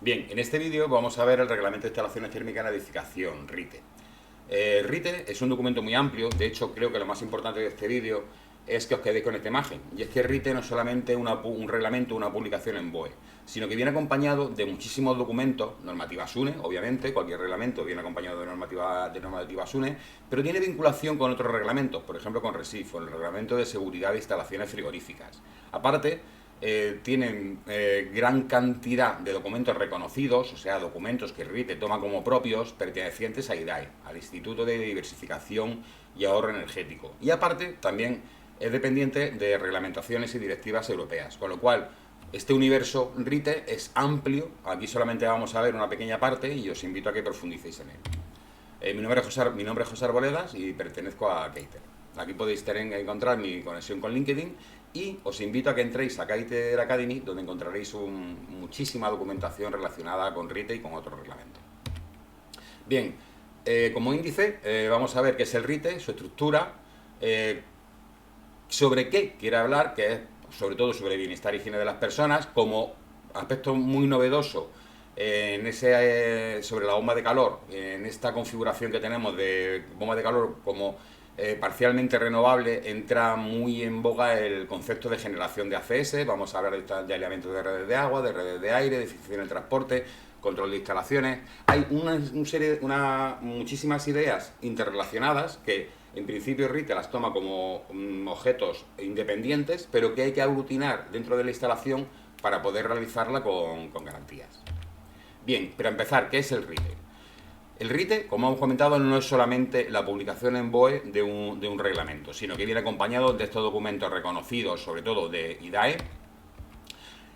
Bien, en este vídeo vamos a ver el Reglamento de Instalaciones Térmicas en Edificación, RITE. RITE es un documento muy amplio, de hecho creo que lo más importante de este vídeo es que os quedéis con esta imagen, y es que RITE no es solamente un reglamento, una publicación en BOE, sino que viene acompañado de muchísimos documentos, normativa SUNE, obviamente, cualquier reglamento viene acompañado de normativa SUNE, pero tiene vinculación con otros reglamentos, por ejemplo con RESIF, o el Reglamento de Seguridad de Instalaciones Frigoríficas. Aparte, tienen gran cantidad de documentos reconocidos, o sea, documentos que RITE toma como propios, pertenecientes a IDAE, al Instituto de Diversificación y Ahorro Energético. Y aparte, también es dependiente de reglamentaciones y directivas europeas, con lo cual este universo RITE es amplio. Aquí solamente vamos a ver una pequeña parte y os invito a que profundicéis en él. Mi nombre es José Arboledas y pertenezco a Keiter. Aquí podéis encontrar mi conexión con LinkedIn y os invito a que entréis a Keiter Academy, donde encontraréis muchísima documentación relacionada con RITE y con otros reglamentos. Bien, como índice vamos a ver qué es el RITE, su estructura, sobre qué quiere hablar, que es sobre todo sobre bienestar y higiene de las personas, como aspecto muy novedoso sobre la bomba de calor, en esta configuración que tenemos de bomba de calor como parcialmente renovable, entra muy en boga el concepto de generación de ACS. Vamos a hablar de aislamiento de redes de agua, de redes de aire, de eficiencia en el transporte, control de instalaciones. Hay muchísimas ideas interrelacionadas que en principio RITE las toma como objetos independientes, pero que hay que aglutinar dentro de la instalación para poder realizarla con garantías. Bien, para empezar, ¿qué es el RITE? El RITE, como hemos comentado, no es solamente la publicación en BOE de un reglamento, sino que viene acompañado de estos documentos reconocidos, sobre todo de IDAE,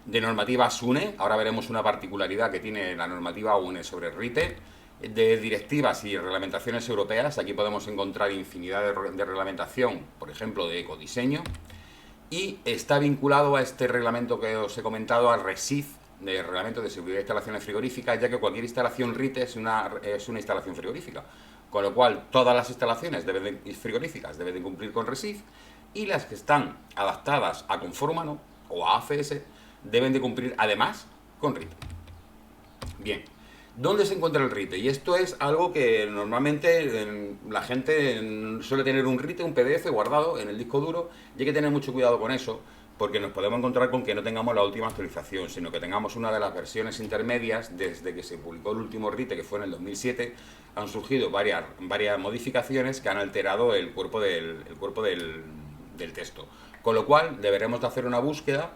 de normativa SUNE. Ahora veremos una particularidad que tiene la normativa UNE sobre RITE, de directivas y reglamentaciones europeas. Aquí podemos encontrar infinidad de reglamentación, por ejemplo, de ecodiseño, y está vinculado a este reglamento que os he comentado, al RESIF, del Reglamento de Seguridad de Instalaciones Frigoríficas, ya que cualquier instalación RITE es una instalación frigorífica, con lo cual todas las instalaciones frigoríficas deben de cumplir con RESIF, y las que están adaptadas a Conformano o a AFS deben de cumplir además con RITE. Bien, ¿dónde se encuentra el RITE? Y esto es algo que normalmente la gente suele tener un RITE, un PDF guardado en el disco duro, y hay que tener mucho cuidado con eso, porque nos podemos encontrar con que no tengamos la última actualización, sino que tengamos una de las versiones intermedias. Desde que se publicó el último RITE, que fue en el 2007, han surgido varias modificaciones que han alterado el cuerpo del texto. Con lo cual deberemos de hacer una búsqueda.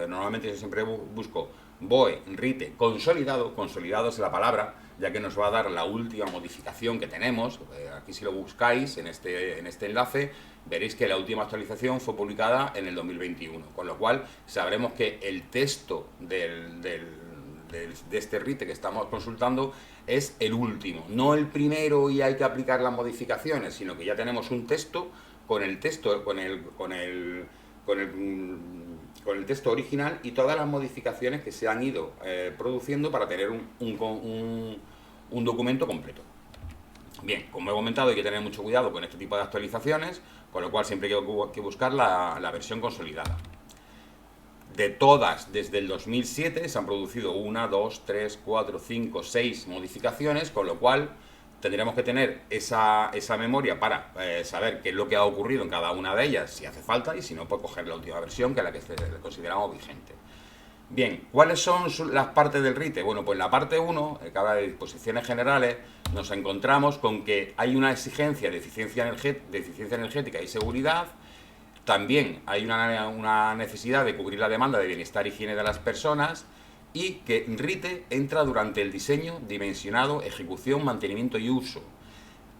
Normalmente yo siempre busco BOE, RITE, consolidado es la palabra, ya que nos va a dar la última modificación que tenemos. Aquí si lo buscáis en este enlace, veréis que la última actualización fue publicada en el 2021, con lo cual sabremos que el texto de este RITE que estamos consultando es el último, no el primero y hay que aplicar las modificaciones, sino que ya tenemos un texto con el texto original y todas las modificaciones que se han ido produciendo para tener un documento completo. Bien, como he comentado, hay que tener mucho cuidado con este tipo de actualizaciones, con lo cual siempre hay que buscar la versión consolidada. De todas, desde el 2007 se han producido 1, 2, 3, 4, 5, 6 modificaciones, con lo cual tendremos que tener esa memoria para saber qué es lo que ha ocurrido en cada una de ellas, si hace falta, y si no, pues coger la última versión, que es la que consideramos vigente. Bien, ¿cuáles son las partes del RITE? Bueno, pues en la parte 1, que habla de disposiciones generales, nos encontramos con que hay una exigencia de eficiencia energética y seguridad. También hay una necesidad de cubrir la demanda de bienestar y higiene de las personas, y que RITE entra durante el diseño, dimensionado, ejecución, mantenimiento y uso.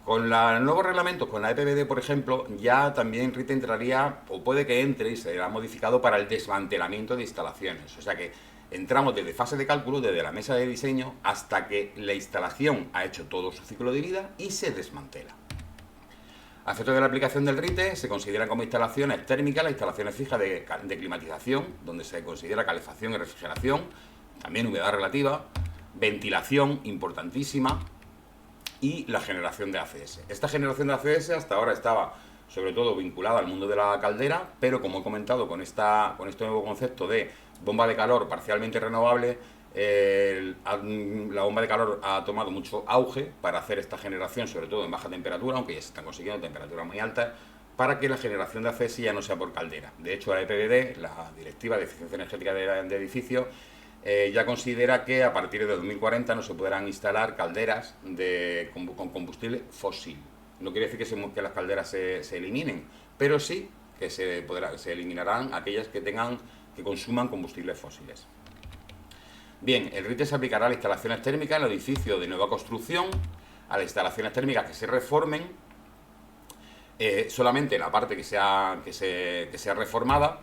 Con los nuevos reglamentos, con la EPBD, por ejemplo, ya también RITE entraría, o puede que entre, y será modificado para el desmantelamiento de instalaciones. O sea que entramos desde fase de cálculo, desde la mesa de diseño, hasta que la instalación ha hecho todo su ciclo de vida y se desmantela. A efectos de la aplicación del RITE, se consideran como instalaciones térmicas las instalaciones fijas de climatización, donde se considera calefacción y refrigeración, también humedad relativa, ventilación, importantísima, y la generación de ACS. Esta generación de ACS hasta ahora estaba sobre todo vinculada al mundo de la caldera, pero como he comentado, con este nuevo concepto de bomba de calor parcialmente renovable, La bomba de calor ha tomado mucho auge para hacer esta generación, sobre todo en baja temperatura, aunque ya se están consiguiendo temperaturas muy altas, para que la generación de ACS ya no sea por caldera. De hecho, la EPBD, la Directiva de Eficiencia Energética de Edificios, ya considera que a partir de 2040 no se podrán instalar calderas con combustible fósil. No quiere decir que las calderas se eliminen, pero sí que se eliminarán aquellas que consuman combustibles fósiles. Bien, el RITE se aplicará a las instalaciones térmicas en los edificios de nueva construcción, a las instalaciones térmicas que se reformen, solamente la parte que sea reformada,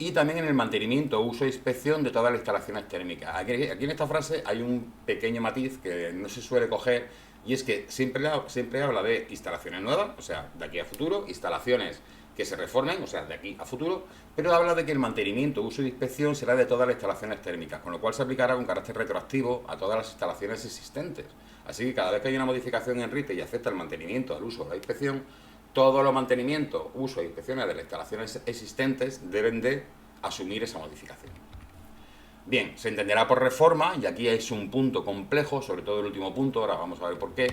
y también en el mantenimiento, uso e inspección de todas las instalaciones térmicas. Aquí en esta frase hay un pequeño matiz que no se suele coger, y es que siempre habla de instalaciones nuevas, o sea, de aquí a futuro, instalaciones que se reformen, o sea, de aquí a futuro, pero habla de que el mantenimiento, uso e inspección será de todas las instalaciones térmicas, con lo cual se aplicará con carácter retroactivo a todas las instalaciones existentes. Así que cada vez que hay una modificación en RITE y afecta el mantenimiento, al uso o la inspección, todos los mantenimientos, uso e inspecciones de las instalaciones existentes deben de asumir esa modificación. Bien, se entenderá por reforma, y aquí es un punto complejo, sobre todo el último punto, ahora vamos a ver por qué.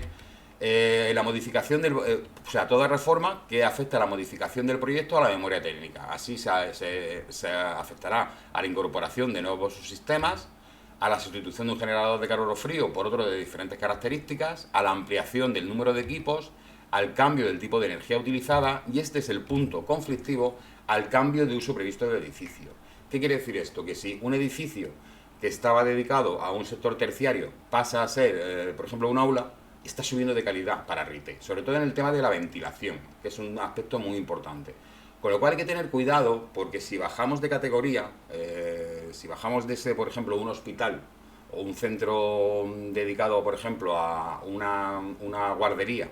La modificación o sea, toda reforma que afecta a la modificación del proyecto a la memoria técnica. Así se afectará a la incorporación de nuevos subsistemas, a la sustitución de un generador de calor o frío por otro de diferentes características, a la ampliación del número de equipos, al cambio del tipo de energía utilizada, y este es el punto conflictivo, al cambio de uso previsto del edificio. ¿Qué quiere decir esto? Que si un edificio que estaba dedicado a un sector terciario pasa a ser, por ejemplo, un aula, está subiendo de calidad para RITE, sobre todo en el tema de la ventilación, que es un aspecto muy importante. Con lo cual hay que tener cuidado, porque si bajamos de categoría, si bajamos de ese, por ejemplo, un hospital o un centro dedicado, por ejemplo, a una guardería,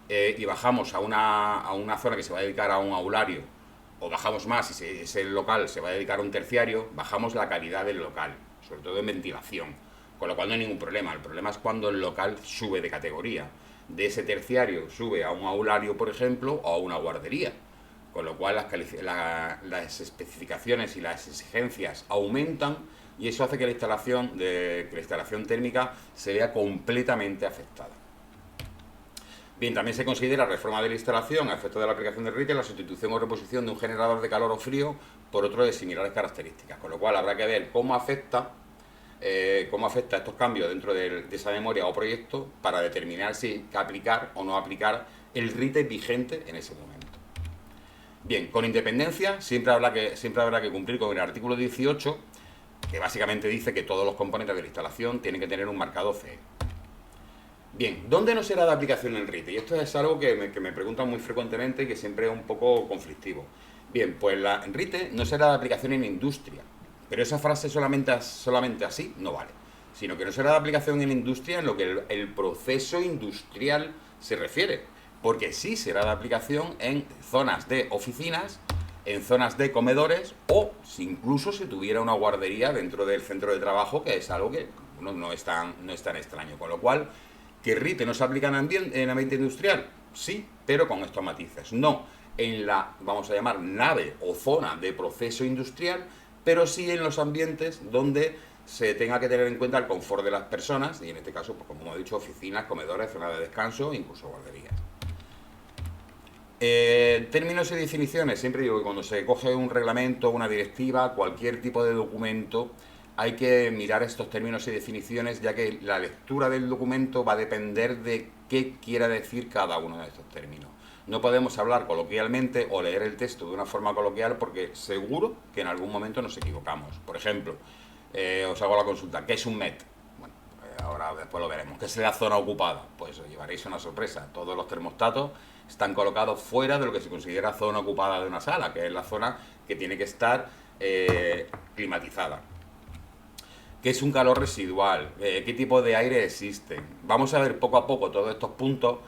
y bajamos a una zona que se va a dedicar a un aulario, o bajamos más y ese local se va a dedicar a un terciario, bajamos la calidad del local, sobre todo en ventilación, con lo cual no hay ningún problema. El problema es cuando el local sube de categoría. De ese terciario sube a un aulario, por ejemplo, o a una guardería, con lo cual las especificaciones y las exigencias aumentan, y eso hace que la instalación térmica se vea completamente afectada. Bien, también se considera reforma de la instalación a efecto de la aplicación del RITE la sustitución o reposición de un generador de calor o frío por otro de similares características, con lo cual habrá que ver cómo afecta estos cambios dentro de esa memoria o proyecto para determinar si hay que aplicar o no aplicar el RITE vigente en ese momento. Bien, con independencia siempre habrá que cumplir con el artículo 18, que básicamente dice que todos los componentes de la instalación tienen que tener un marcado CE. Bien, ¿dónde no será de aplicación el RITE? Y esto es algo que me preguntan muy frecuentemente y que siempre es un poco conflictivo. Bien, pues el RITE no será de aplicación en industria, pero esa frase solamente así no vale, sino que no será de aplicación en industria en lo que el proceso industrial se refiere, porque sí será de aplicación en zonas de oficinas, en zonas de comedores, o si incluso se tuviera una guardería dentro del centro de trabajo, que es algo que no es tan extraño. Con lo cual, ¿que RITE no se aplica en ambiente industrial? Sí, pero con estos matices. No en la, vamos a llamar, nave o zona de proceso industrial, pero sí en los ambientes donde se tenga que tener en cuenta el confort de las personas, y en este caso, pues, como he dicho, oficinas, comedores, zonas de descanso, incluso guarderías. Términos y definiciones. Siempre digo que cuando se coge un reglamento, una directiva, cualquier tipo de documento, hay que mirar estos términos y definiciones, ya que la lectura del documento va a depender de qué quiera decir cada uno de estos términos. No podemos hablar coloquialmente o leer el texto de una forma coloquial, porque seguro que en algún momento nos equivocamos. Por ejemplo, os hago la consulta, ¿qué es un MET? Bueno, ahora después lo veremos. ¿Qué es la zona ocupada? Pues os llevaréis una sorpresa. Todos los termostatos están colocados fuera de lo que se considera zona ocupada de una sala, que es la zona que tiene que estar climatizada. ¿Qué es un calor residual? ¿Qué tipo de aire existe? Vamos a ver poco a poco todos estos puntos,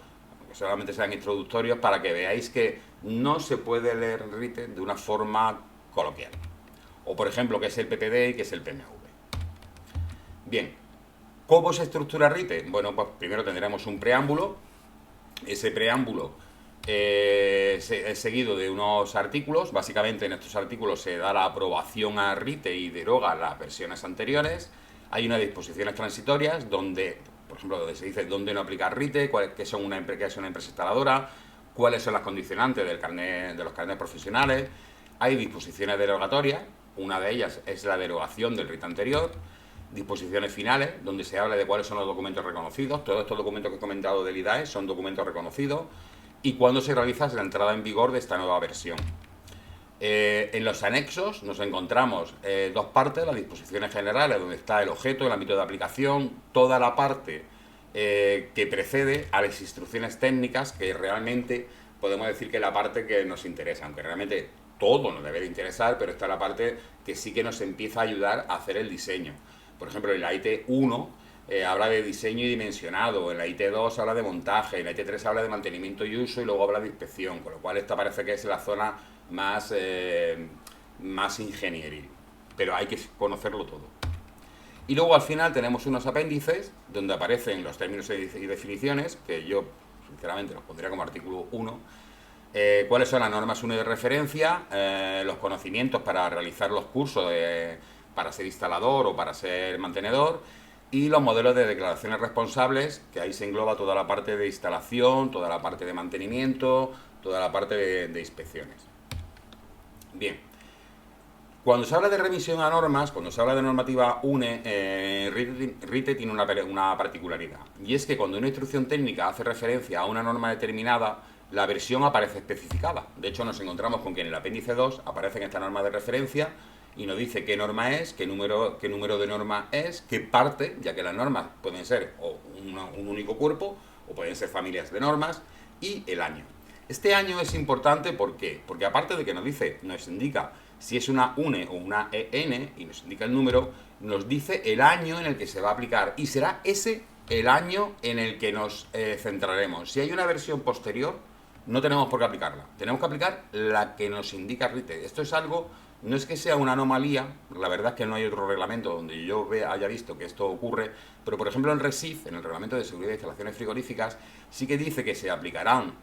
que solamente sean introductorios, para que veáis que no se puede leer RITE de una forma coloquial. O, por ejemplo, qué es el PPD y qué es el PMV. Bien, ¿cómo se estructura RITE? Bueno, pues primero tendremos un preámbulo. Ese preámbulo es seguido de unos artículos. Básicamente en estos artículos se da la aprobación a RITE y deroga las versiones anteriores. Hay unas disposiciones transitorias donde, por ejemplo, donde se dice dónde no aplicar RITE, qué es una empresa instaladora, cuáles son las condicionantes del de los carnets profesionales. Hay disposiciones derogatorias, una de ellas es la derogación del RITE anterior, disposiciones finales, donde se habla de cuáles son los documentos reconocidos. Todos estos documentos que he comentado del IDAE son documentos reconocidos, y cuándo se realiza la entrada en vigor de esta nueva versión. En los anexos nos encontramos dos partes: las disposiciones generales, donde está el objeto, el ámbito de aplicación, toda la parte que precede a las instrucciones técnicas, que realmente podemos decir que es la parte que nos interesa, aunque realmente todo nos debe de interesar, pero esta es la parte que sí que nos empieza a ayudar a hacer el diseño. Por ejemplo, en la IT 1 habla de diseño y dimensionado, en la IT 2 habla de montaje, en la IT 3 habla de mantenimiento y uso, y luego habla de inspección, con lo cual esta parece que es la zona más ingenieril, pero hay que conocerlo todo. Y luego al final tenemos unos apéndices donde aparecen los términos y definiciones, que yo sinceramente los pondría como artículo 1, cuáles son las normas 1 de referencia, los conocimientos para realizar los cursos para ser instalador o para ser mantenedor, y los modelos de declaraciones responsables, que ahí se engloba toda la parte de instalación, toda la parte de mantenimiento, toda la parte de inspecciones. Bien, cuando se habla de revisión a normas, cuando se habla de normativa UNE, RITE tiene una particularidad, y es que cuando una instrucción técnica hace referencia a una norma determinada, la versión aparece especificada. De hecho, nos encontramos con que en el apéndice 2 aparece esta norma de referencia y nos dice qué norma es, qué número de norma es, qué parte, ya que las normas pueden ser o un único cuerpo o pueden ser familias de normas, y el año. Este año es importante, ¿por qué? Porque aparte de que nos indica si es una UNE o una EN y nos indica el número, nos dice el año en el que se va a aplicar, y será ese el año en el que nos centraremos. Si hay una versión posterior, no tenemos por qué aplicarla, tenemos que aplicar la que nos indica RITE. Esto es algo, no es que sea una anomalía, la verdad es que no hay otro reglamento donde yo haya visto que esto ocurre, pero por ejemplo en RESIF, en el Reglamento de Seguridad de Instalaciones Frigoríficas, sí que dice que se aplicarán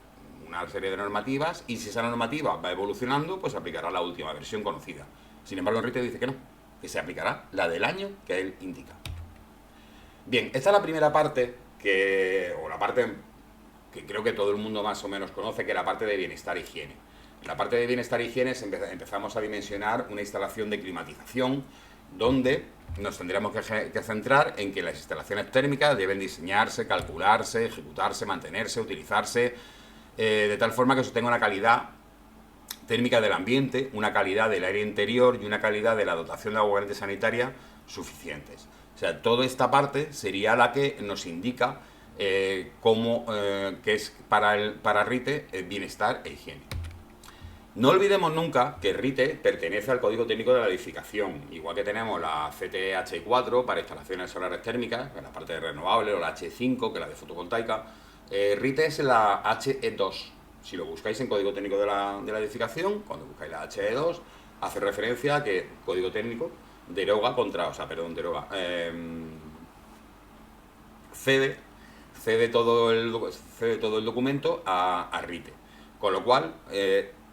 una serie de normativas, y si esa normativa va evolucionando, pues aplicará la última versión conocida. Sin embargo, en RITE dice que no, que se aplicará la del año que él indica. Bien, esta es la primera parte, o la parte que creo que todo el mundo más o menos conoce, que es la parte de bienestar e higiene. En la parte de bienestar e higiene empezamos a dimensionar una instalación de climatización, donde nos tendríamos que centrar en que las instalaciones térmicas deben diseñarse, calcularse, ejecutarse, mantenerse, utilizarse, de tal forma que sostenga una calidad térmica del ambiente, una calidad del aire interior y una calidad de la dotación de agua corriente sanitaria suficientes. O sea, toda esta parte sería la que nos indica cómo que es para RITE bienestar e higiene. No olvidemos nunca que RITE pertenece al Código Técnico de la Edificación, igual que tenemos la CTH4 para instalaciones solares térmicas, que es la parte de renovable, o la H5, que es la de fotovoltaica. RITE es la HE2. Si lo buscáis en Código Técnico de la Edificación, cuando buscáis la HE2, hace referencia a que Código Técnico cede todo el documento a RITE. Con lo cual,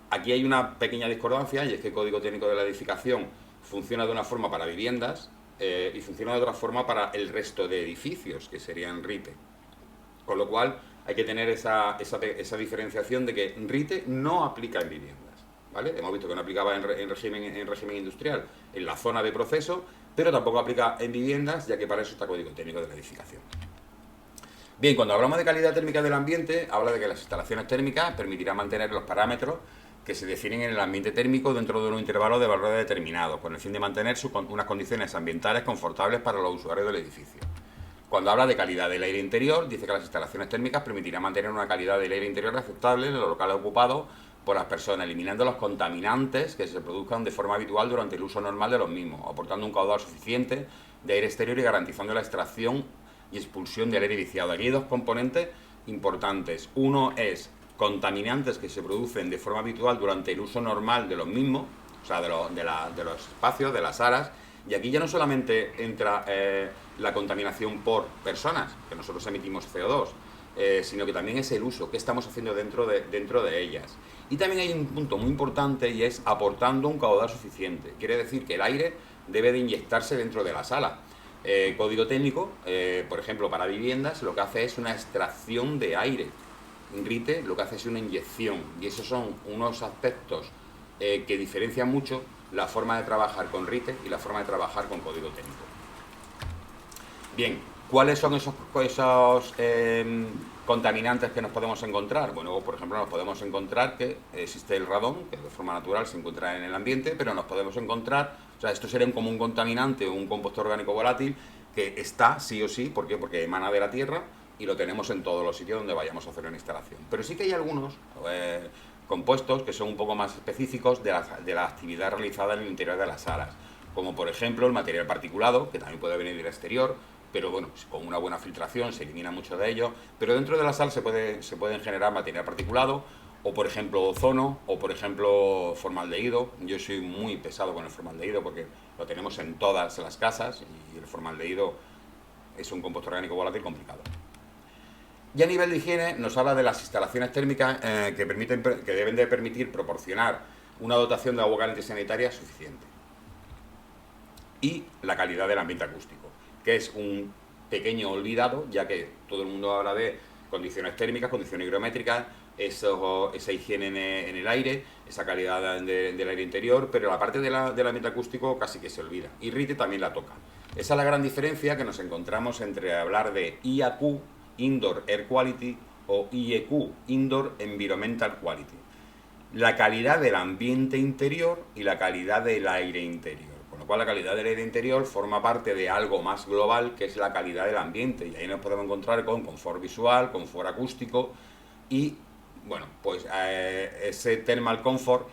aquí hay una pequeña discordancia, y es que el Código Técnico de la Edificación funciona de una forma para viviendas y funciona de otra forma para el resto de edificios, que serían RITE. Con lo cual hay que tener esa diferenciación de que RITE no aplica en viviendas, ¿vale? Hemos visto que no aplicaba en régimen industrial en la zona de proceso, pero tampoco aplica en viviendas, ya que para eso está el Código Técnico de la Edificación. Bien, cuando hablamos de calidad térmica del ambiente, habla de que las instalaciones térmicas permitirán mantener los parámetros que se definen en el ambiente térmico dentro de un intervalo de valores determinados, con el fin de mantener unas condiciones ambientales confortables para los usuarios del edificio. Cuando habla de calidad del aire interior, dice que las instalaciones térmicas permitirán mantener una calidad del aire interior aceptable en los locales ocupados por las personas, eliminando los contaminantes que se produzcan de forma habitual durante el uso normal de los mismos, aportando un caudal suficiente de aire exterior y garantizando la extracción y expulsión del aire viciado. Aquí hay dos componentes importantes. Uno es contaminantes que se producen de forma habitual durante el uso normal de los mismos, o sea, de los espacios, de las salas, y aquí ya no solamente entra la contaminación por personas, que nosotros emitimos CO2, sino que también es el uso, que estamos haciendo dentro de ellas. Y también hay un punto muy importante, y es aportando un caudal suficiente. Quiere decir que el aire debe de inyectarse dentro de la sala. código técnico, por ejemplo, para viviendas, lo que hace es una extracción de aire. RITE lo que hace es una inyección, y esos son unos aspectos que diferencian mucho la forma de trabajar con RITE y la forma de trabajar con código técnico. Bien, ¿cuáles son esos contaminantes que nos podemos encontrar? Bueno, por ejemplo, nos podemos encontrar que existe el radón, que de forma natural se encuentra en el ambiente, pero nos podemos encontrar, o sea, esto sería como un contaminante o un compuesto orgánico volátil que está sí o sí, ¿por qué? Porque emana de la tierra y lo tenemos en todos los sitios donde vayamos a hacer una instalación. Pero sí que hay algunos compuestos que son un poco más específicos de la actividad realizada en el interior de las salas, como por ejemplo el material particulado, que también puede venir del exterior, pero bueno, con una buena filtración se elimina mucho de ello, pero dentro de la sal se pueden generar material particulado, o por ejemplo ozono, o por ejemplo formaldehído. Yo soy muy pesado con el formaldehído porque lo tenemos en todas las casas y el formaldehído es un compuesto orgánico volátil complicado. Y a nivel de higiene nos habla de las instalaciones térmicas que deben de permitir proporcionar una dotación de agua caliente sanitaria suficiente. Y la calidad del ambiente acústico, que es un pequeño olvidado, ya que todo el mundo habla de condiciones térmicas, condiciones higrométricas, esa higiene en el aire, esa calidad del aire interior, pero la parte del ambiente acústico casi que se olvida. Y RITE también la toca. Esa es la gran diferencia que nos encontramos entre hablar de IAQ, Indoor Air Quality, o IEQ, Indoor Environmental Quality. La calidad del ambiente interior y la calidad del aire interior. Con lo cual la calidad del aire interior forma parte de algo más global, que es la calidad del ambiente. Y ahí nos podemos encontrar con confort visual, confort acústico y, bueno, pues ese thermal comfort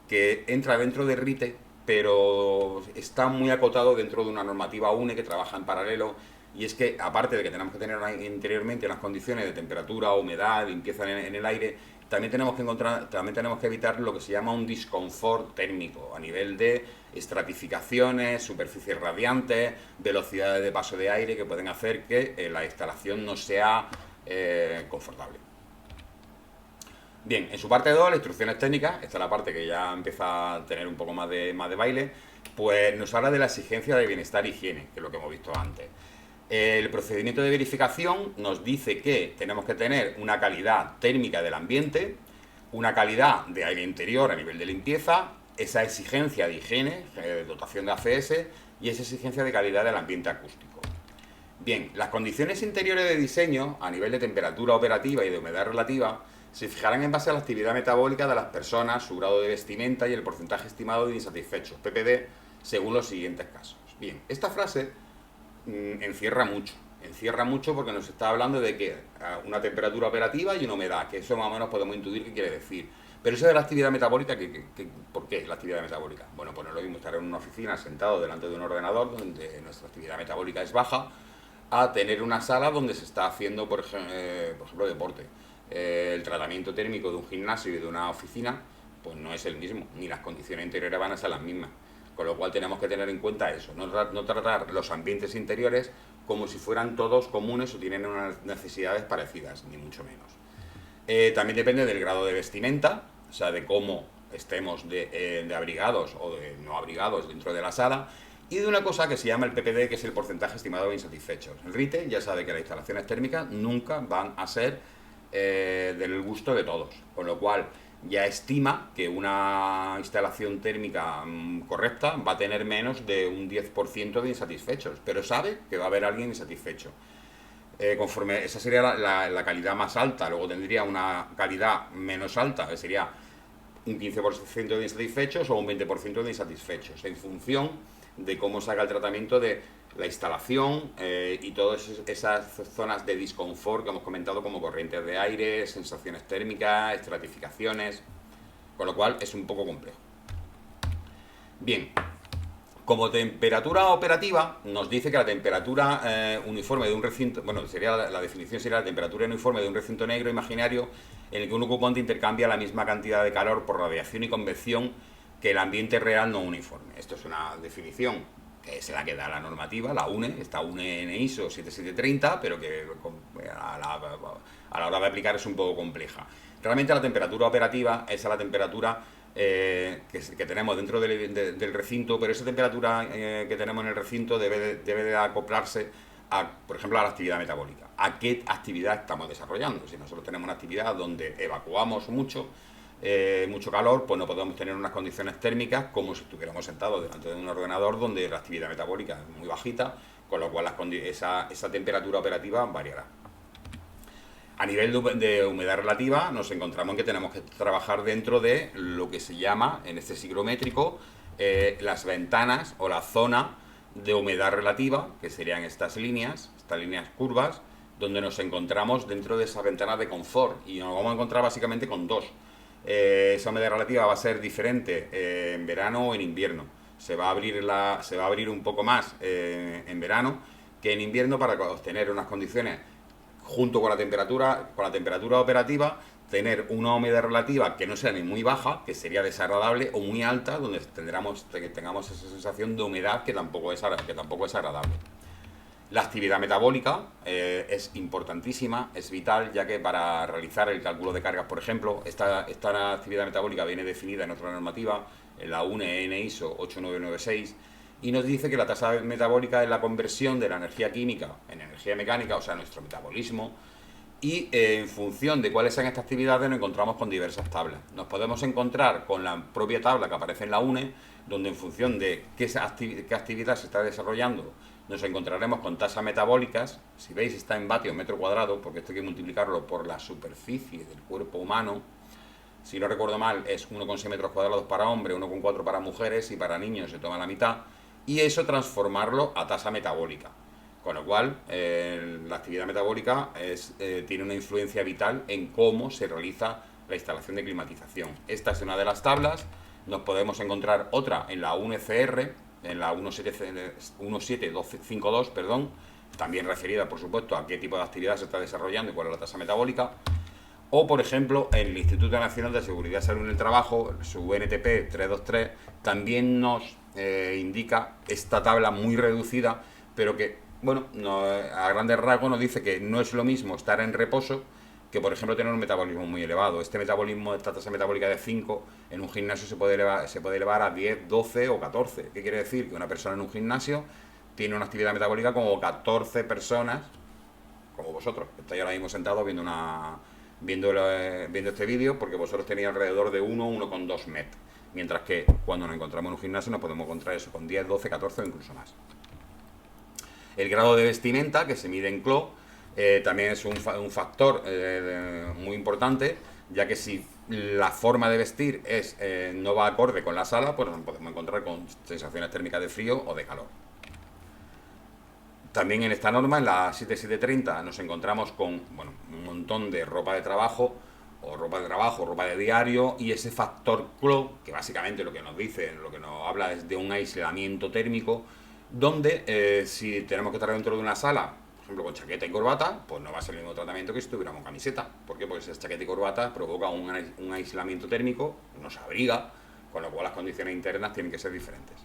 que entra dentro de RITE, pero está muy acotado dentro de una normativa UNE que trabaja en paralelo. Y es que, aparte de que tenemos que tener interiormente unas condiciones de temperatura, humedad, limpieza en el aire, también tenemos que evitar lo que se llama un disconfort térmico a nivel de estratificaciones, superficies radiantes, velocidades de paso de aire que pueden hacer que la instalación no sea confortable. Bien, en su parte 2, las instrucciones técnicas, esta es la parte que ya empieza a tener un poco más de baile, pues nos habla de la exigencia de bienestar e higiene, que es lo que hemos visto antes. El procedimiento de verificación nos dice que tenemos que tener una calidad térmica del ambiente, una calidad de aire interior a nivel de limpieza, esa exigencia de higiene, dotación de ACS y esa exigencia de calidad del ambiente acústico. Bien, las condiciones interiores de diseño a nivel de temperatura operativa y de humedad relativa se fijarán en base a la actividad metabólica de las personas, su grado de vestimenta y el porcentaje estimado de insatisfechos, PPD, según los siguientes casos. Bien, esta frase encierra mucho porque nos está hablando de que una temperatura operativa y una humedad, que eso más o menos podemos intuir qué quiere decir. Pero eso de la actividad metabólica, ¿por qué la actividad metabólica? Bueno, pues no es lo mismo estar en una oficina sentado delante de un ordenador donde nuestra actividad metabólica es baja, a tener una sala donde se está haciendo, por ejemplo, deporte. El tratamiento térmico de un gimnasio y de una oficina, pues no es el mismo, ni las condiciones interiores van a ser las mismas. Con lo cual tenemos que tener en cuenta eso, no tratar los ambientes interiores como si fueran todos comunes o tienen unas necesidades parecidas, ni mucho menos. También depende del grado de vestimenta, o sea, de cómo estemos de abrigados o de no abrigados dentro de la sala, y de una cosa que se llama el PPD, que es el porcentaje estimado de insatisfechos. El RITE ya sabe que las instalaciones térmicas nunca van a ser del gusto de todos, con lo cual ya estima que una instalación térmica correcta va a tener menos de un 10% de insatisfechos, pero sabe que va a haber alguien insatisfecho. Conforme esa sería la calidad más alta, luego tendría una calidad menos alta, que sería un 15% de insatisfechos o un 20% de insatisfechos, en función de cómo se haga el tratamiento de la instalación y todas esas zonas de disconfort que hemos comentado, como corrientes de aire, sensaciones térmicas, estratificaciones, con lo cual es un poco complejo. Bien, como temperatura operativa, nos dice que la temperatura uniforme de un recinto, bueno, la definición sería la temperatura uniforme de un recinto negro imaginario en el que un ocupante intercambia la misma cantidad de calor por radiación y convección que el ambiente real no uniforme. Esto es una definición que es la que da la normativa, la UNE, esta UNE en ISO 7730, pero que a la hora de aplicar es un poco compleja. Realmente la temperatura operativa es a la temperatura que tenemos dentro del recinto, pero esa temperatura que tenemos en el recinto debe de acoplarse a, por ejemplo, a la actividad metabólica. ¿A qué actividad estamos desarrollando? Si nosotros tenemos una actividad donde evacuamos mucho calor, pues no podemos tener unas condiciones térmicas como si estuviéramos sentados delante de un ordenador donde la actividad metabólica es muy bajita, con lo cual esa temperatura operativa variará. A nivel de humedad relativa, nos encontramos en que tenemos que trabajar dentro de lo que se llama, en este ciclométrico, las ventanas o la zona de humedad relativa, que serían estas líneas curvas, donde nos encontramos dentro de esas ventanas de confort. Y nos vamos a encontrar básicamente con dos. Esa humedad relativa va a ser diferente en verano o en invierno. Se va a abrir un poco más en verano que en invierno para obtener unas condiciones junto con la temperatura operativa, tener una humedad relativa que no sea ni muy baja, que sería desagradable, o muy alta, donde tengamos esa sensación de humedad que tampoco es agradable. La actividad metabólica es importantísima, es vital, ya que para realizar el cálculo de cargas, por ejemplo, esta actividad metabólica viene definida en otra normativa, en la UNE EN ISO 8996, y nos dice que la tasa metabólica es la conversión de la energía química en energía mecánica, o sea, nuestro metabolismo, y en función de cuáles sean estas actividades nos encontramos con diversas tablas. Nos podemos encontrar con la propia tabla que aparece en la UNE, donde en función de qué actividad se está desarrollando, nos encontraremos con tasas metabólicas. Si veis, está en vatios metro cuadrado, porque esto hay que multiplicarlo por la superficie del cuerpo humano. Si no recuerdo mal, es 1,6 metros cuadrados para hombres, 1,4 para mujeres, y para niños se toma la mitad, y eso transformarlo a tasa metabólica. Con lo cual, la actividad metabólica tiene una influencia vital en cómo se realiza la instalación de climatización. Esta es una de las tablas. Nos podemos encontrar otra en la UNCR, en la 17252, también referida, por supuesto, a qué tipo de actividad se está desarrollando y cuál es la tasa metabólica. O, por ejemplo, en el Instituto Nacional de Seguridad y Salud en el Trabajo, su NTP 323, también nos indica esta tabla muy reducida, pero que, bueno, a grandes rasgos nos dice que no es lo mismo estar en reposo que, por ejemplo, tener un metabolismo muy elevado. Esta tasa metabólica de 5 en un gimnasio se puede elevar a 10, 12 o 14. ¿Qué quiere decir? Que una persona en un gimnasio tiene una actividad metabólica como 14 personas, como vosotros, que estáis ahora mismo sentados viendo este vídeo, porque vosotros tenéis alrededor de 1,2 metros. Mientras que cuando nos encontramos en un gimnasio nos podemos encontrar eso con 10, 12, 14 o incluso más. El grado de vestimenta, que se mide en CLO, también es un factor muy importante, ya que si la forma de vestir no va acorde con la sala, pues nos podemos encontrar con sensaciones térmicas de frío o de calor. También en esta norma, en la 7730, nos encontramos con un montón de ropa de trabajo, ropa de diario, y ese factor CLO, que básicamente lo que nos habla es de un aislamiento térmico, donde si tenemos que estar dentro de una sala, por ejemplo con chaqueta y corbata, pues no va a ser el mismo tratamiento que si tuviéramos camiseta. ¿Por qué? Porque esa chaqueta y corbata provoca un aislamiento térmico, nos abriga, con lo cual las condiciones internas tienen que ser diferentes.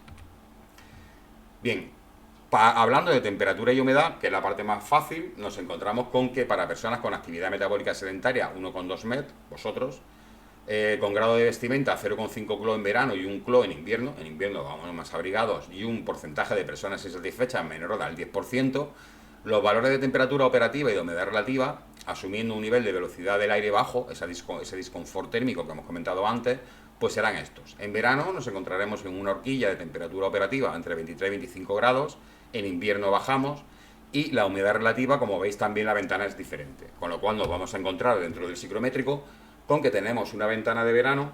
Bien, hablando de temperatura y humedad, que es la parte más fácil, nos encontramos con que para personas con actividad metabólica sedentaria, 1,2 metros, vosotros, con grado de vestimenta 0,5 CLO en verano y 1 CLO en invierno vamos más abrigados, y un porcentaje de personas insatisfechas menor al 10%, los valores de temperatura operativa y de humedad relativa, asumiendo un nivel de velocidad del aire bajo, ese disconfort térmico que hemos comentado antes, pues serán estos. En verano nos encontraremos en una horquilla de temperatura operativa entre 23 y 25 grados, en invierno bajamos, y la humedad relativa, como veis, también la ventana es diferente, con lo cual nos vamos a encontrar dentro del ciclométrico con que tenemos una ventana de verano,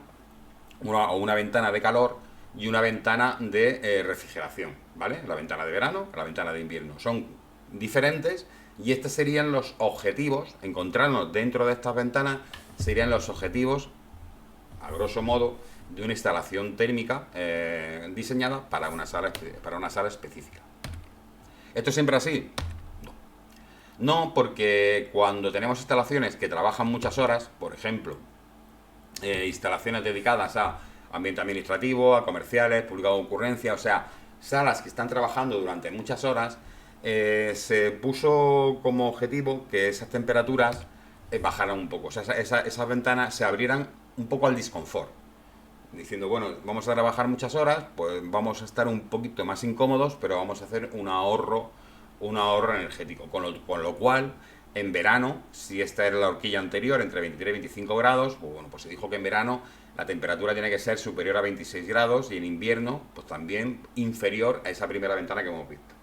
o una ventana de calor y una ventana de refrigeración, ¿vale? La ventana de verano, la ventana de invierno, son diferentes, y estos serían los objetivos. Encontrarnos dentro de estas ventanas serían los objetivos, a grosso modo, de una instalación térmica diseñada para una sala específica. ¿Esto es siempre así? No, porque cuando tenemos instalaciones que trabajan muchas horas, por ejemplo, instalaciones dedicadas a ambiente administrativo, a comerciales, publicado de concurrencia, o sea, salas que están trabajando durante muchas horas, se puso como objetivo que esas temperaturas bajaran un poco, o sea, esas ventanas se abrieran un poco al disconfort. diciendo, bueno, vamos a trabajar muchas horas, pues vamos a estar un poquito más incómodos, pero vamos a hacer un ahorro energético. Con lo cual, en verano, si esta era la horquilla anterior, entre 23 y 25 grados, pues bueno, pues se dijo que en verano la temperatura tiene que ser superior a 26 grados y en invierno, pues también inferior a esa primera ventana que hemos visto.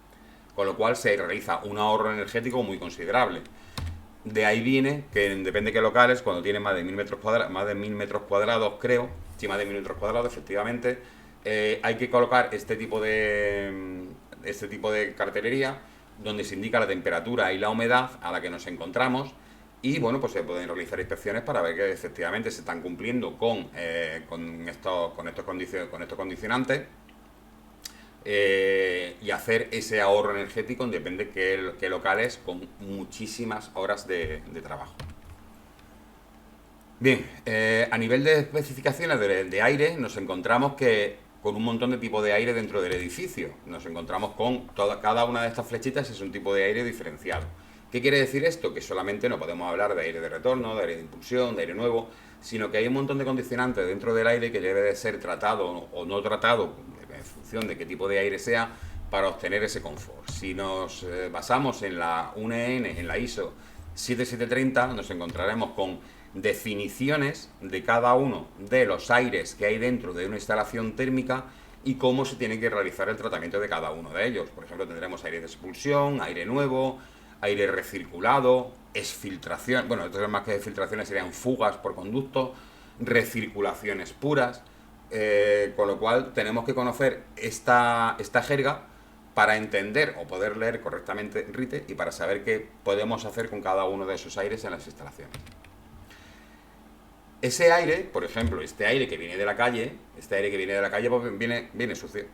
Con lo cual se realiza un ahorro energético muy considerable. De ahí viene que depende de qué locales, cuando tienen más de 1000 metros cuadrados, creo, sí, más de 1000 metros cuadrados, efectivamente, hay que colocar este tipo de cartelería donde se indica la temperatura y la humedad a la que nos encontramos y bueno, pues se pueden realizar inspecciones para ver que efectivamente se están cumpliendo con estos condicionantes y hacer ese ahorro energético depende de qué locales con muchísimas horas de trabajo. Bien, a nivel de especificaciones de aire nos encontramos que con un montón de tipos de aire dentro del edificio. Nos encontramos con cada una de estas flechitas es un tipo de aire diferenciado. ¿Qué quiere decir esto? Que solamente no podemos hablar de aire de retorno, de aire de impulsión, de aire nuevo, sino que hay un montón de condicionantes dentro del aire que debe de ser tratado o no tratado en función de qué tipo de aire sea para obtener ese confort. Si nos basamos en la 1EN, en la ISO 7730, nos encontraremos con definiciones de cada uno de los aires que hay dentro de una instalación térmica y cómo se tiene que realizar el tratamiento de cada uno de ellos. Por ejemplo, tendremos aire de expulsión, aire nuevo, aire recirculado, exfiltración, bueno, entonces más que filtraciones serían fugas por conducto, recirculaciones puras, con lo cual tenemos que conocer esta jerga para entender o poder leer correctamente RITE y para saber qué podemos hacer con cada uno de esos aires en las instalaciones. Ese aire, por ejemplo, este aire que viene de la calle, pues viene sucio,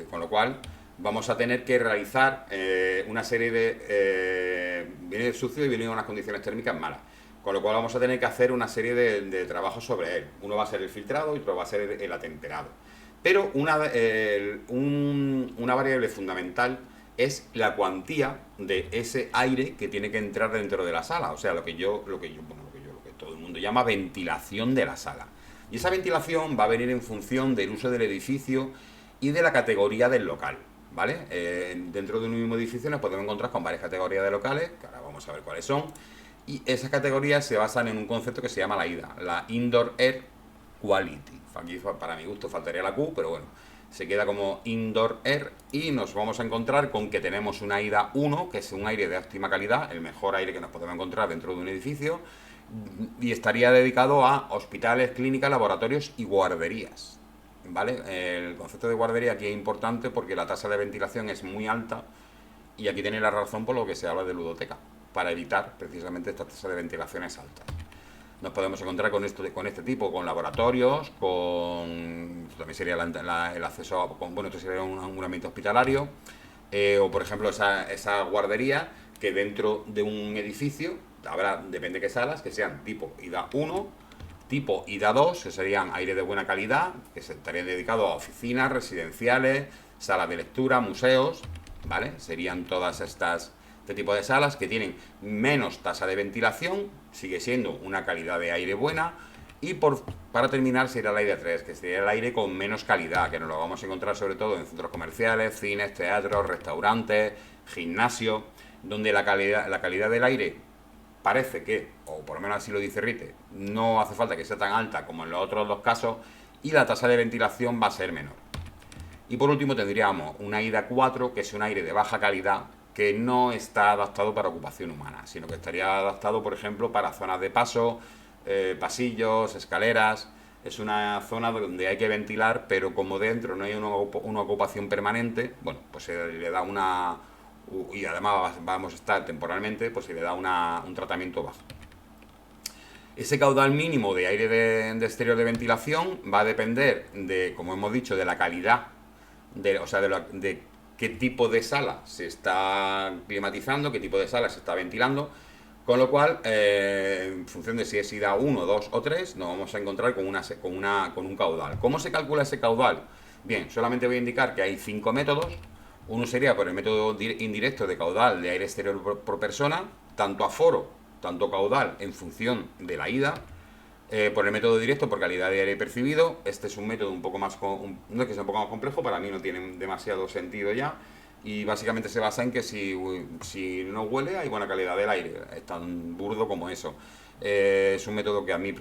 con lo cual vamos a tener que realizar una serie viene sucio y viene en unas condiciones térmicas malas, con lo cual vamos a tener que hacer una serie de trabajos sobre él. Uno va a ser el filtrado y otro va a ser el atemperado. Pero una variable fundamental es la cuantía de ese aire que tiene que entrar dentro de la sala, o sea, lo que todo el mundo llama ventilación de la sala. Y esa ventilación va a venir en función del uso del edificio y de la categoría del local, ¿vale? Dentro de un mismo edificio nos podemos encontrar con varias categorías de locales, que ahora vamos a ver cuáles son, y esas categorías se basan en un concepto que se llama la IDA, la Indoor Air Quality. Aquí para mi gusto faltaría la Q, pero bueno, se queda como Indoor Air y nos vamos a encontrar con que tenemos una IDA 1, que es un aire de óptima calidad, el mejor aire que nos podemos encontrar dentro de un edificio, y estaría dedicado a hospitales, clínicas, laboratorios y guarderías, ¿vale? El concepto de guardería aquí es importante porque la tasa de ventilación es muy alta y aquí tiene la razón por lo que se habla de ludoteca, para evitar precisamente esta tasa de ventilaciones altas. Nos podemos encontrar con este tipo, con laboratorios, también sería el acceso bueno, esto sería un ambiente hospitalario, o por ejemplo esa guardería que dentro de un edificio habrá, depende de qué salas, que sean tipo IDA 1, tipo IDA 2, que serían aire de buena calidad, que se estarían dedicados a oficinas, residenciales, salas de lectura, museos, ¿vale? Serían todas este tipo de salas que tienen menos tasa de ventilación, sigue siendo una calidad de aire buena, y para terminar sería el aire 3, que sería el aire con menos calidad, que nos lo vamos a encontrar sobre todo en centros comerciales, cines, teatros, restaurantes, gimnasios, donde la calidad del aire parece que, o por lo menos así lo dice RITE, no hace falta que sea tan alta como en los otros dos casos y la tasa de ventilación va a ser menor. Y por último tendríamos una IDA 4, que es un aire de baja calidad que no está adaptado para ocupación humana, sino que estaría adaptado, por ejemplo, para zonas de paso, pasillos, escaleras. Es una zona donde hay que ventilar, pero como dentro no hay una ocupación permanente, bueno, pues se le da y además vamos a estar temporalmente, pues se le da un tratamiento bajo. Ese caudal mínimo de aire de exterior de ventilación va a depender de, como hemos dicho, de la calidad, de qué tipo de sala se está climatizando, qué tipo de sala se está ventilando, con lo cual, en función de si es IDA 1, 2 o 3, nos vamos a encontrar con un caudal. ¿Cómo se calcula ese caudal? Bien, solamente voy a indicar que hay 5 métodos. Uno sería por el método indirecto de caudal de aire exterior por persona, tanto aforo, tanto caudal en función de la IDA. Por el método directo, por calidad de aire percibido. Este es un método un poco más, no es que sea un poco más complejo, para mí no tiene demasiado sentido ya. Y básicamente se basa en que si no huele hay buena calidad del aire. Es tan burdo como eso. Es un método que a mí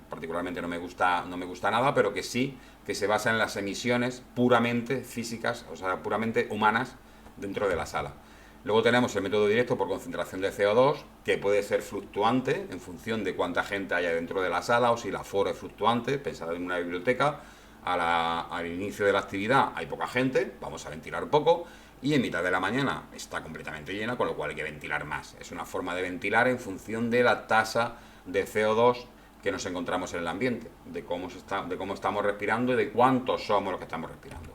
particularmente no me gusta nada, pero que sí, que se basa en las emisiones puramente físicas, o sea, puramente humanas dentro de la sala. Luego tenemos el método directo por concentración de CO2, que puede ser fluctuante en función de cuánta gente haya dentro de la sala o si el aforo es fluctuante. Pensad en una biblioteca, al inicio de la actividad hay poca gente, vamos a ventilar poco, y en mitad de la mañana está completamente llena, con lo cual hay que ventilar más. Es una forma de ventilar en función de la tasa de CO2 que nos encontramos en el ambiente, de cómo estamos respirando y de cuántos somos los que estamos respirando.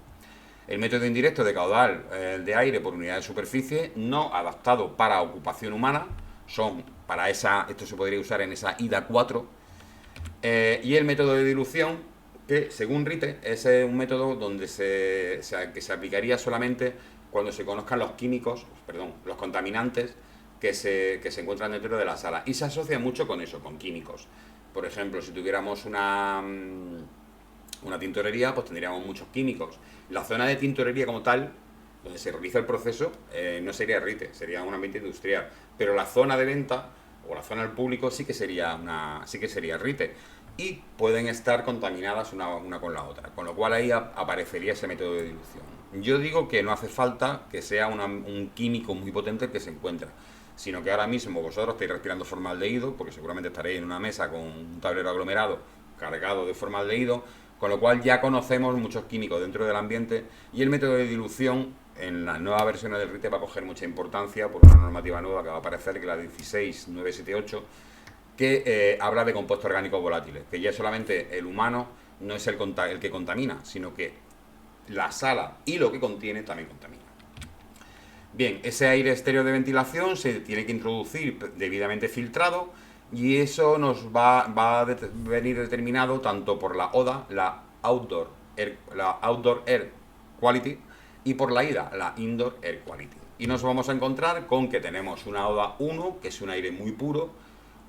El método indirecto de caudal de aire por unidad de superficie, no adaptado para ocupación humana, esto se podría usar en esa IDA 4. Y el método de dilución, que según Rite es un método donde que se aplicaría solamente cuando se conozcan los contaminantes que se encuentran dentro de la sala. Y se asocia mucho con eso, con químicos. Por ejemplo, si tuviéramos una tintorería, pues tendríamos muchos químicos. La zona de tintorería como tal, donde se realiza el proceso, no sería RITE, sería un ambiente industrial. Pero la zona de venta o la zona del público sí que sería RITE. Y pueden estar contaminadas una con la otra. Con lo cual ahí aparecería ese método de dilución. Yo digo que no hace falta que sea un químico muy potente el que se encuentra, sino que ahora mismo vosotros estáis respirando formaldehído, porque seguramente estaréis en una mesa con un tablero aglomerado cargado de formaldehído, con lo cual ya conocemos muchos químicos dentro del ambiente, y el método de dilución en las nuevas versiones del RITE va a coger mucha importancia por una normativa nueva que va a aparecer, que es la 16978, que habla de compuestos orgánicos volátiles, que ya solamente el humano no es el que contamina, sino que la sala y lo que contiene también contamina. Bien, ese aire exterior de ventilación se tiene que introducir debidamente filtrado, y eso nos va a venir determinado tanto por la ODA, la Outdoor Air Quality, y por la IDA, la Indoor Air Quality. Y nos vamos a encontrar con que tenemos una ODA 1, que es un aire muy puro,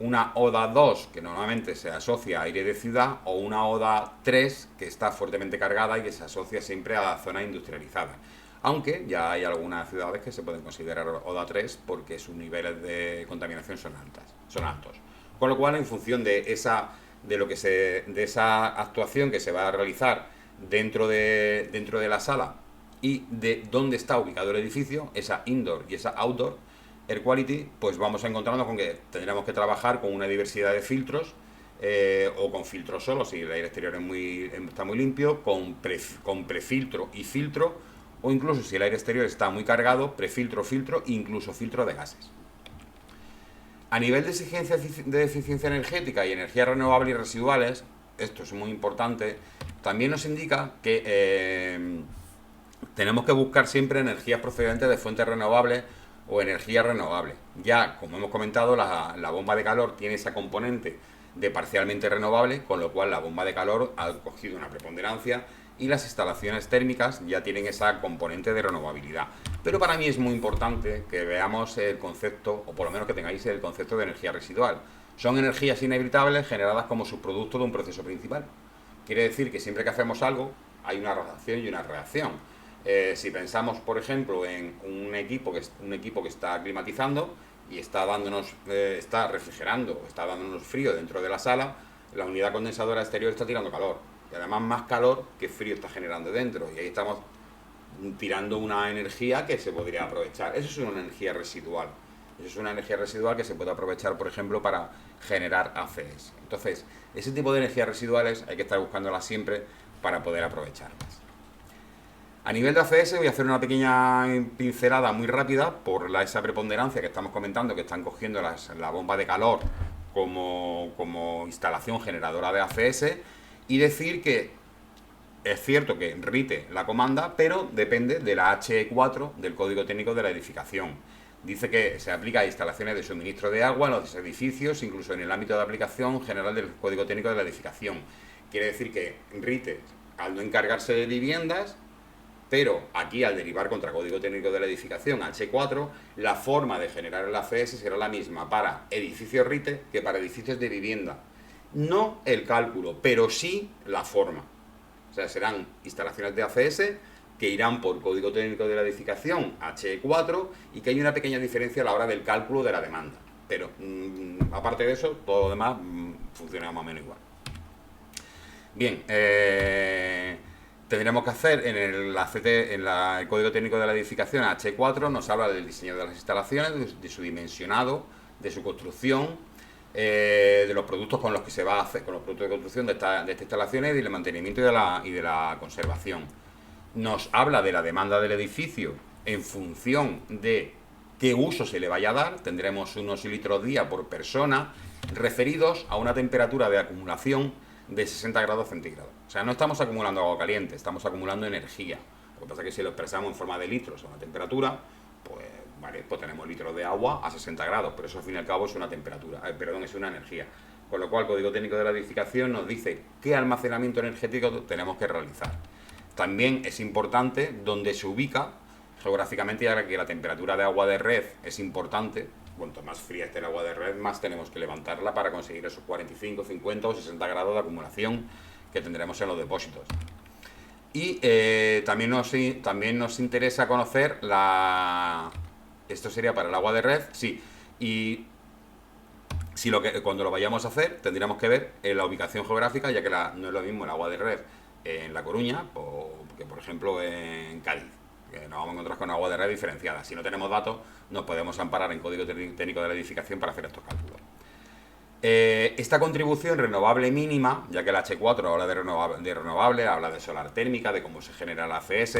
una ODA 2, que normalmente se asocia a aire de ciudad, o una ODA 3, que está fuertemente cargada y que se asocia siempre a la zona industrializada. Aunque ya hay algunas ciudades que se pueden considerar ODA 3 porque sus niveles de contaminación son altos. Con lo cual, en función de esa actuación que se va a realizar dentro de la sala y de dónde está ubicado el edificio, esa indoor y esa outdoor air quality, pues vamos a encontrarnos con que tendremos que trabajar con una diversidad de filtros, o con filtros solo, si el aire exterior está muy limpio, con prefiltro y filtro, o incluso si el aire exterior está muy cargado, prefiltro, filtro, incluso filtro de gases. A nivel de exigencia de eficiencia energética y energías renovables y residuales, esto es muy importante, también nos indica que tenemos que buscar siempre energías procedentes de fuentes renovables o energías renovables. Ya, como hemos comentado, la bomba de calor tiene esa componente de parcialmente renovable, con lo cual la bomba de calor ha cogido una preponderancia y las instalaciones térmicas ya tienen esa componente de renovabilidad. Pero para mí es muy importante que veamos el concepto, o por lo menos que tengáis el concepto de energía residual. Son energías inevitables generadas como subproducto de un proceso principal. Quiere decir que siempre que hacemos algo hay una acción y una reacción. Si pensamos, por ejemplo, en un equipo que está climatizando y está refrigerando, está dándonos frío dentro de la sala, la unidad condensadora exterior está tirando calor. Y además más calor que frío está generando dentro. Y ahí estamos tirando una energía que se podría aprovechar. Eso es una energía residual. Eso es una energía residual que se puede aprovechar, por ejemplo, para generar ACS. Entonces, ese tipo de energías residuales hay que estar buscándolas siempre para poder aprovecharlas. A nivel de ACS voy a hacer una pequeña pincelada muy rápida por esa preponderancia que estamos comentando, que están cogiendo la bomba de calor como instalación generadora de ACS, y decir que es cierto que RITE la comanda, pero depende de la HE4 del Código Técnico de la Edificación. Dice que se aplica a instalaciones de suministro de agua en los edificios, incluso en el ámbito de aplicación general del Código Técnico de la Edificación. Quiere decir que RITE, al no encargarse de viviendas, pero aquí al derivar contra Código Técnico de la Edificación, H4, la forma de generar el ACS será la misma para edificios RITE que para edificios de vivienda. no el cálculo, pero sí la forma. O sea, serán instalaciones de ACS que irán por código técnico de la edificación HE4 y que hay una pequeña diferencia a la hora del cálculo de la demanda. Pero aparte de eso, todo lo demás funciona más o menos igual. Bien, tendremos que hacer en el código técnico de la edificación H4, nos habla del diseño de las instalaciones, de su dimensionado, de su construcción, de los productos con los que se va a hacer, con los productos de construcción de estas instalaciones y del mantenimiento y de la conservación. Nos habla de la demanda del edificio en función de qué uso se le vaya a dar. Tendremos unos litros día por persona referidos a una temperatura de acumulación de 60 grados centígrados. O sea, no estamos acumulando agua caliente, estamos acumulando energía. Lo que pasa es que si lo expresamos en forma de litros a una temperatura, pues, vale, pues tenemos litros de agua a 60 grados, pero eso al fin y al cabo es una temperatura, es una energía. Con lo cual, el Código Técnico de la Edificación nos dice qué almacenamiento energético tenemos que realizar. También es importante dónde se ubica geográficamente, ya que la temperatura de agua de red es importante. Cuanto más fría esté el agua de red, más tenemos que levantarla para conseguir esos 45, 50 o 60 grados de acumulación que tendremos en los depósitos. Y también nos interesa conocer esto sería para el agua de red, sí. Y cuando lo vayamos a hacer, tendríamos que ver la ubicación geográfica, ya que no es lo mismo el agua de red en La Coruña que, por ejemplo, en Cádiz, que nos vamos a encontrar con agua de red diferenciada. Si no tenemos datos, nos podemos amparar en Código Técnico de la Edificación para hacer estos cálculos. Esta contribución renovable mínima, ya que el H4 habla de renovable, habla de solar térmica, de cómo se genera la ACS,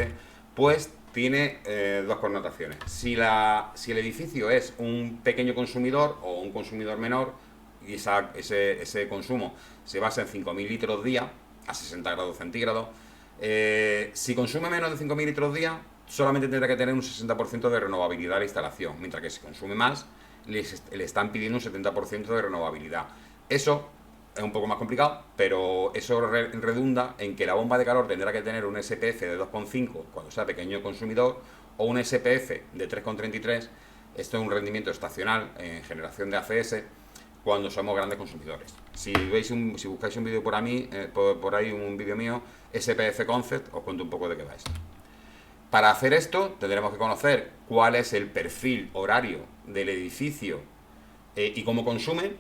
pues tiene dos connotaciones. Si el edificio es un pequeño consumidor o un consumidor menor, y ese consumo se basa en 5.000 litros día a 60 grados centígrados, si consume menos de 5.000 litros día, solamente tendrá que tener un 60% de renovabilidad a la instalación, mientras que si consume más, le están pidiendo un 70% de renovabilidad. Eso es un poco más complicado, pero eso redunda en que la bomba de calor tendrá que tener un SPF de 2,5 cuando sea pequeño consumidor o un SPF de 3,33. Esto es un rendimiento estacional en generación de ACS cuando somos grandes consumidores. Si buscáis un vídeo por ahí, un vídeo mío, SPF Concept, os cuento un poco de qué va esto. Para hacer esto tendremos que conocer cuál es el perfil horario del edificio y cómo consume,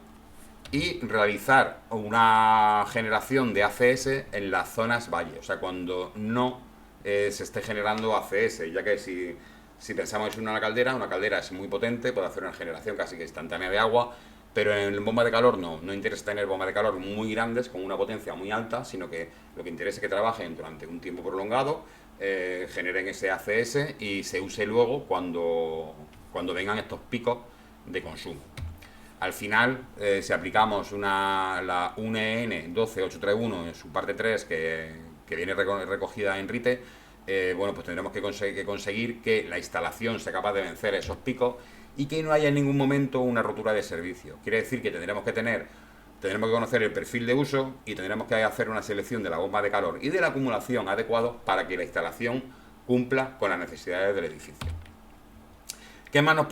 y realizar una generación de ACS en las zonas valle, o sea, cuando no se esté generando ACS, ya que si pensamos en una caldera es muy potente, puede hacer una generación casi que instantánea de agua, pero en bomba de calor no interesa tener bombas de calor muy grandes, con una potencia muy alta, sino que lo que interesa es que trabajen durante un tiempo prolongado, generen ese ACS y se use luego cuando vengan estos picos de consumo. Al final, si aplicamos la UNEN 12831 en su parte 3, que viene recogida en RITE, bueno, pues tendremos que conseguir que la instalación sea capaz de vencer esos picos y que no haya en ningún momento una rotura de servicio. Quiere decir que tendremos que conocer el perfil de uso y tendremos que hacer una selección de la bomba de calor y de la acumulación adecuados para que la instalación cumpla con las necesidades del edificio. ¿Qué más no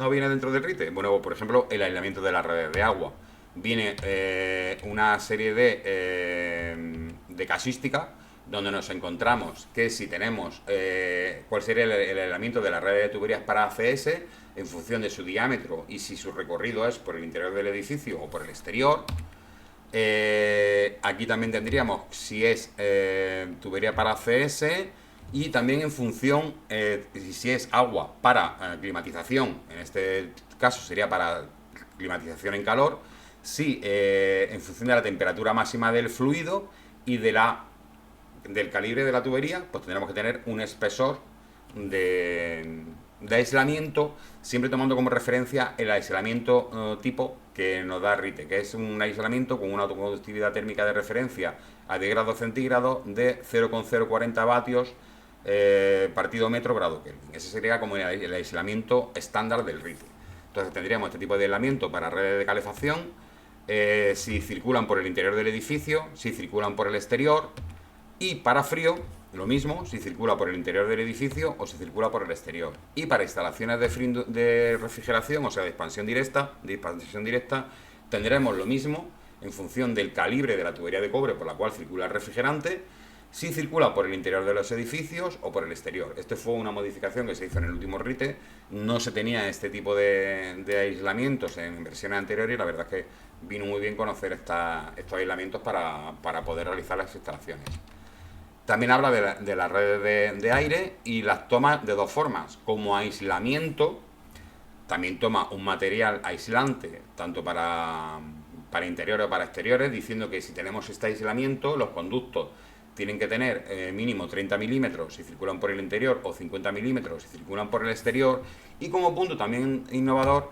viene dentro del RITE? Bueno, por ejemplo, el aislamiento de las redes de agua. Viene una serie de casística donde nos encontramos que si tenemos cuál sería el aislamiento de las redes de tuberías para ACS en función de su diámetro y si su recorrido es por el interior del edificio o por el exterior. Aquí también tendríamos si es tubería para ACS y también en función si es agua para climatización, en este caso sería para climatización en calor, si en función de la temperatura máxima del fluido y del calibre de la tubería, pues tendremos que tener un espesor de aislamiento, siempre tomando como referencia el aislamiento tipo que nos da RITE, que es un aislamiento con una autoconductividad térmica de referencia a 10 grados centígrados de 0,040 vatios partido metro grado Kelvin. Ese sería como el aislamiento estándar del RITE. Entonces tendríamos este tipo de aislamiento para redes de calefacción, si circulan por el interior del edificio, si circulan por el exterior, y para frío, lo mismo, si circula por el interior del edificio o si circula por el exterior. Y para instalaciones de refrigeración, o sea, de expansión directa, tendremos lo mismo, en función del calibre de la tubería de cobre por la cual circula el refrigerante, si circula por el interior de los edificios o por el exterior. Esto fue una modificación que se hizo en el último RITE, no se tenía este tipo de aislamientos en versiones anteriores y la verdad es que vino muy bien conocer estos aislamientos para poder realizar las instalaciones. También habla de las redes de aire y las toma de dos formas, como aislamiento, también toma un material aislante, tanto para interiores o para exteriores, diciendo que si tenemos este aislamiento, los conductos tienen que tener mínimo 30 milímetros si circulan por el interior o 50 milímetros si circulan por el exterior. Y como punto también innovador,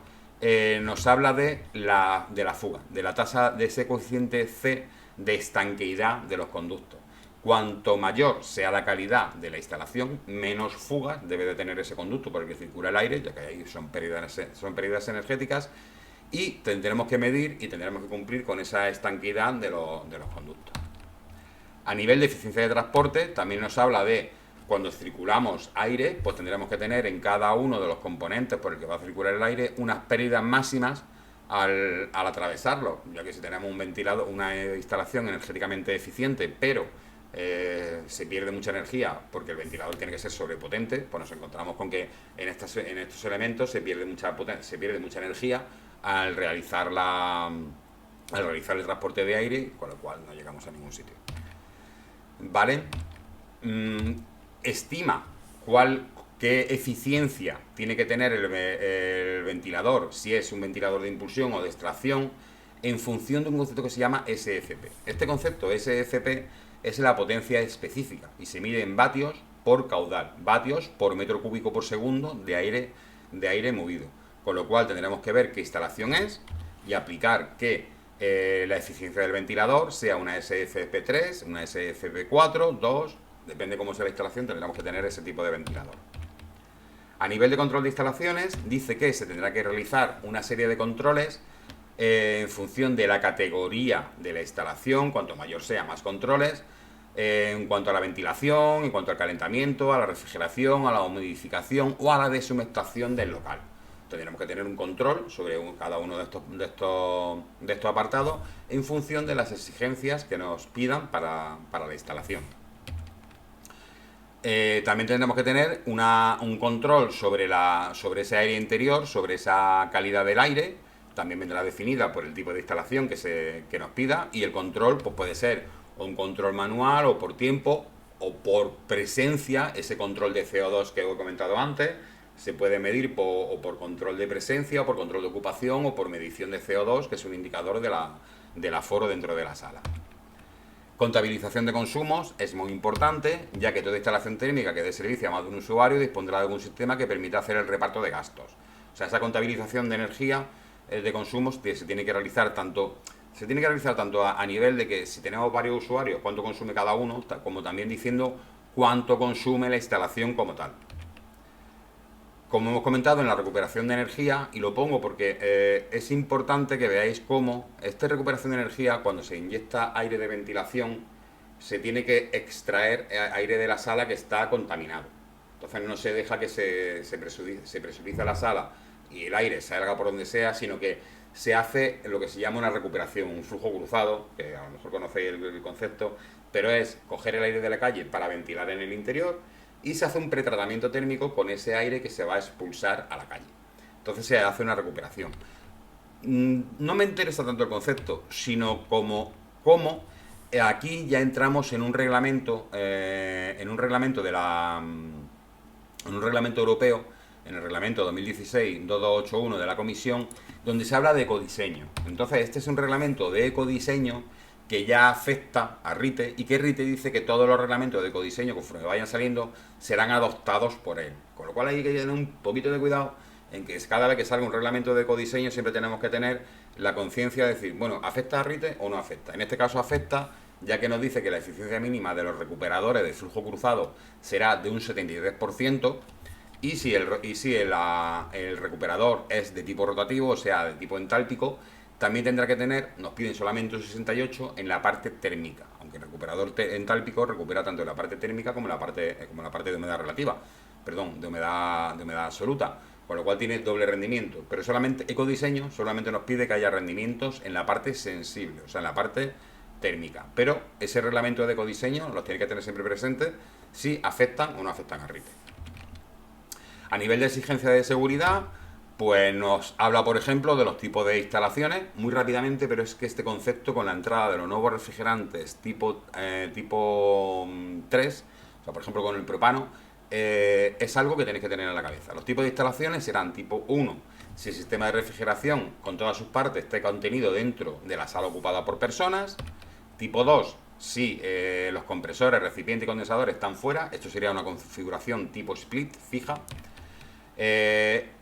nos habla de la fuga, de la tasa de ese coeficiente C de estanqueidad de los conductos. Cuanto mayor sea la calidad de la instalación, menos fugas debe de tener ese conducto por el que circula el aire, ya que ahí son pérdidas energéticas, y tendremos que medir y tendremos que cumplir con esa estanqueidad de los conductos. A nivel de eficiencia de transporte, también nos habla de cuando circulamos aire, pues tendremos que tener en cada uno de los componentes por el que va a circular el aire unas pérdidas máximas al atravesarlo, ya que si tenemos un ventilador, una instalación energéticamente eficiente, pero se pierde mucha energía porque el ventilador tiene que ser sobrepotente, pues nos encontramos con que en estos elementos se pierde mucha energía al realizar el transporte de aire, con lo cual no llegamos a ningún sitio. ¿Vale? Estima qué eficiencia tiene que tener el ventilador, si es un ventilador de impulsión o de extracción, en función de un concepto que se llama SFP. Este concepto SFP es la potencia específica y se mide en vatios por caudal, vatios por metro cúbico por segundo de aire movido. Con lo cual tendremos que ver qué instalación es y aplicar que la eficiencia del ventilador sea una SFP3, una SFP4, 2, depende cómo sea la instalación, tendremos que tener ese tipo de ventilador. A nivel de control de instalaciones, dice que se tendrá que realizar una serie de controles en función de la categoría de la instalación, cuanto mayor sea, más controles, en cuanto a la ventilación, en cuanto al calentamiento, a la refrigeración, a la humidificación o a la deshumectación del local. Tendremos que tener un control sobre cada uno de estos apartados en función de las exigencias que nos pidan para la instalación. También tendremos que tener un control sobre ese aire interior, sobre esa calidad del aire. También vendrá definida por el tipo de instalación que nos pida, y el control pues puede ser un control manual o por tiempo o por presencia, ese control de CO2 que he comentado antes. Se puede medir por control de presencia, o por control de ocupación, o por medición de CO2, que es un indicador del aforo dentro de la sala. Contabilización de consumos es muy importante, ya que toda instalación térmica que dé servicio a más de un usuario dispondrá de algún sistema que permita hacer el reparto de gastos. O sea, esa contabilización de energía, de consumos, se tiene que realizar tanto a nivel de que si tenemos varios usuarios, cuánto consume cada uno, como también diciendo cuánto consume la instalación como tal. Como hemos comentado en la recuperación de energía, y lo pongo porque es importante que veáis cómo esta recuperación de energía, cuando se inyecta aire de ventilación, se tiene que extraer aire de la sala que está contaminado. Entonces no se deja que se presuriza la sala y el aire salga por donde sea, sino que se hace lo que se llama una recuperación, un flujo cruzado, que a lo mejor conocéis el concepto, pero es coger el aire de la calle para ventilar en el interior, y se hace un pretratamiento térmico con ese aire que se va a expulsar a la calle. Entonces se hace una recuperación. No me interesa tanto el concepto, sino cómo aquí ya entramos en un reglamento, europeo, en el reglamento 2016-2281 de la Comisión, donde se habla de ecodiseño. Entonces este es un reglamento de ecodiseño que ya afecta a RITE, y que RITE dice que todos los reglamentos de ecodiseño, conforme vayan saliendo, serán adoptados por él. Con lo cual hay que tener un poquito de cuidado en que cada vez que salga un reglamento de ecodiseño siempre tenemos que tener la conciencia de decir, bueno, ¿afecta a RITE o no afecta? En este caso afecta, ya que nos dice que la eficiencia mínima de los recuperadores de flujo cruzado será de un 73%, y si el recuperador es de tipo rotativo, o sea, de tipo entálpico, también tendrá que tener, nos piden solamente un 68 en la parte térmica, aunque el recuperador entálpico recupera tanto en la parte térmica como en la parte de humedad relativa, de humedad absoluta. con lo cual tiene doble rendimiento. Pero solamente ecodiseño solamente nos pide que haya rendimientos en la parte sensible, o sea, en la parte térmica. Pero ese reglamento de ecodiseño los tiene que tener siempre presente si afectan o no afectan a RITE. A nivel de exigencia de seguridad, pues nos habla, por ejemplo, de los tipos de instalaciones, muy rápidamente, pero es que este concepto con la entrada de los nuevos refrigerantes tipo 3, o sea, por ejemplo con el propano, es algo que tenéis que tener en la cabeza. Los tipos de instalaciones serán tipo 1, si el sistema de refrigeración con todas sus partes esté contenido dentro de la sala ocupada por personas. Tipo 2, si los compresores, recipientes y condensadores están fuera, esto sería una configuración tipo split fija.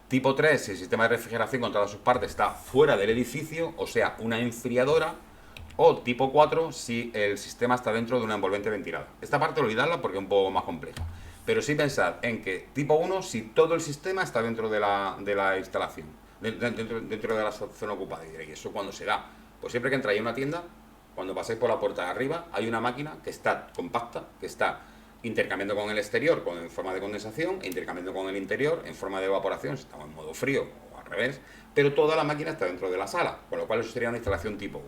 Tipo 3, si el sistema de refrigeración con todas sus partes está fuera del edificio, o sea, una enfriadora. O tipo 4, si el sistema está dentro de una envolvente ventilada. Esta parte olvidadla porque es un poco más compleja. Pero sí pensad en que tipo 1, si todo el sistema está dentro de la instalación, dentro de la zona ocupada. Y diréis, ¿eso cuándo se da? Pues siempre que entráis a una tienda, cuando paséis por la puerta de arriba, hay una máquina que está compacta, que está intercambiando con el exterior en forma de condensación, e intercambiando con el interior en forma de evaporación, si estamos en modo frío o al revés, pero toda la máquina está dentro de la sala, con lo cual eso sería una instalación tipo 1.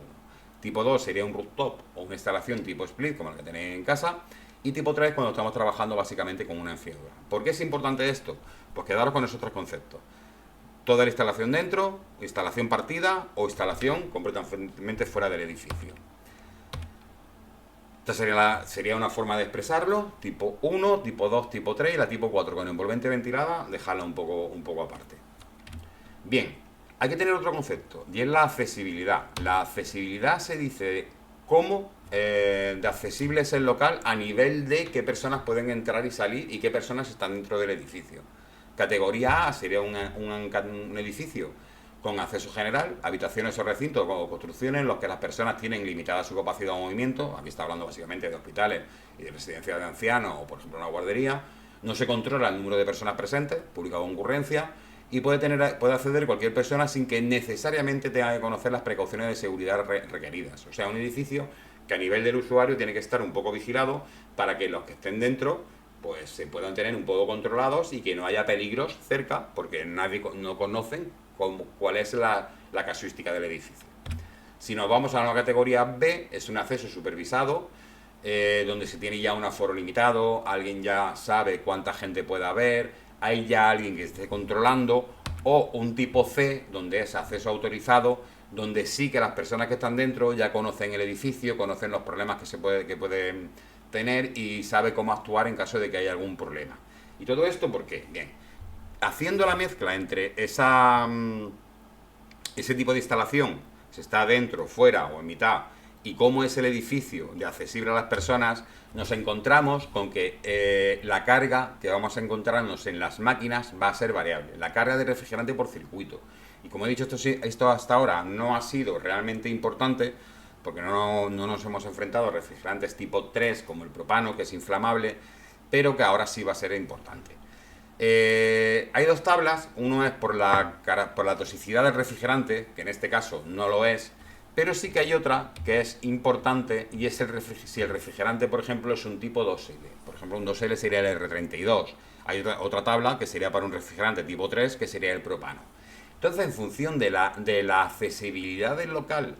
Tipo 2 sería un rooftop o una instalación tipo split, como la que tenéis en casa. Y tipo 3 cuando estamos trabajando básicamente con una enfriadura. ¿Por qué es importante esto? Pues quedaros con esos tres conceptos. Toda la instalación dentro, instalación partida o instalación completamente fuera del edificio. Esta sería una forma de expresarlo, tipo 1, tipo 2, tipo 3 y la tipo 4 con envolvente ventilada, dejarla un poco aparte. Bien, hay que tener otro concepto y es la accesibilidad. La accesibilidad se dice cómo de accesible es el local a nivel de qué personas pueden entrar y salir y qué personas están dentro del edificio. Categoría A sería un edificio con acceso general, habitaciones o recintos o construcciones en los que las personas tienen limitada su capacidad de movimiento. Aquí está hablando básicamente de hospitales y de residencias de ancianos o, por ejemplo, una guardería. No se controla el número de personas presentes, pública o concurrencia, y puede acceder cualquier persona sin que necesariamente tenga que conocer las precauciones de seguridad requeridas. O sea, un edificio que a nivel del usuario tiene que estar un poco vigilado para que los que estén dentro pues se puedan tener un poco controlados y que no haya peligros cerca, porque no conocen cuál es la casuística del edificio. Si nos vamos a la categoría B, es un acceso supervisado, donde se tiene ya un aforo limitado, alguien ya sabe cuánta gente puede haber, hay ya alguien que esté controlando, o un tipo C, donde es acceso autorizado, donde sí que las personas que están dentro ya conocen el edificio, conocen los problemas que pueden tener y sabe cómo actuar en caso de que haya algún problema. ¿Y todo esto por qué? Bien, haciendo la mezcla entre ese tipo de instalación, si está dentro, fuera o en mitad, y cómo es el edificio de accesible a las personas, nos encontramos con que la carga que vamos a encontrarnos en las máquinas va a ser variable. La carga de refrigerante por circuito. Y como he dicho, esto hasta ahora no ha sido realmente importante, porque no nos hemos enfrentado a refrigerantes tipo 3 como el propano, que es inflamable, pero que ahora sí va a ser importante. Hay dos tablas, uno es por la toxicidad del refrigerante, que en este caso no lo es, pero sí que hay otra que es importante y es si el refrigerante, por ejemplo, es un tipo 2L. Por ejemplo, un 2L sería el R32. Hay otra tabla que sería para un refrigerante tipo 3, que sería el propano. Entonces, en función de la accesibilidad del local